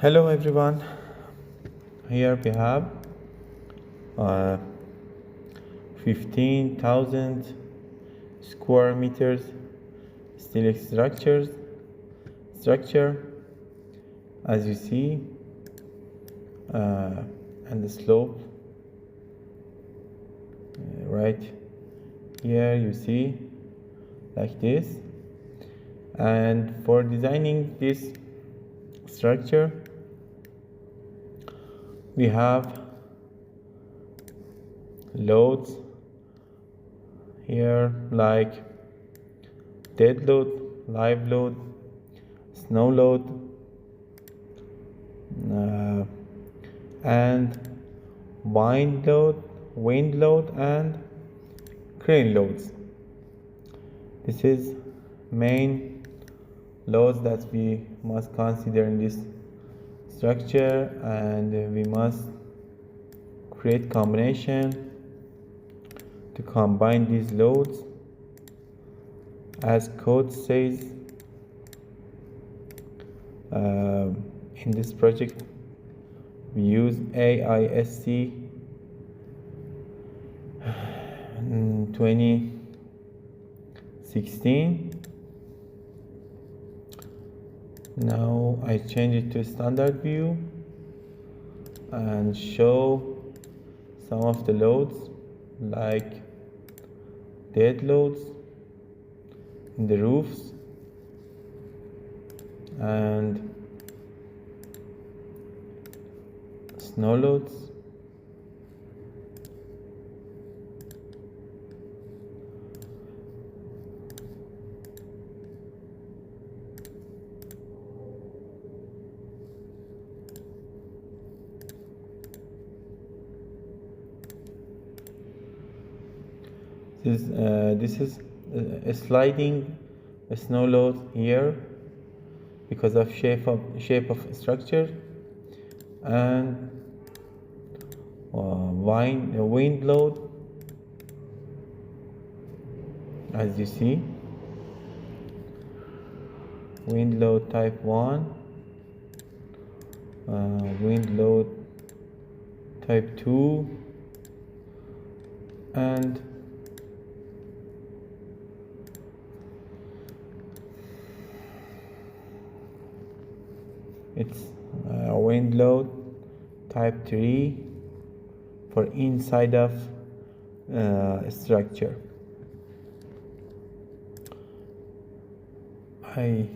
Hello everyone. Here we have uh, 15,000 square meters steel structure, as you see, and the slope right here you see like this. And for designing this structure we have loads here like dead load, live load, snow load, and wind load and crane loads. This is main loads that we must consider in this structure, and we must create combination to combine these loads. As code says, in this project we use AISC 2016. Now I change it to standard view and show some of the loads like dead loads in the roofs and snow loads. This is a sliding snow load here because of shape of structure, and wind load, as you see, wind load type 1, wind load type 2, and it's wind load type 3 for inside of structure. I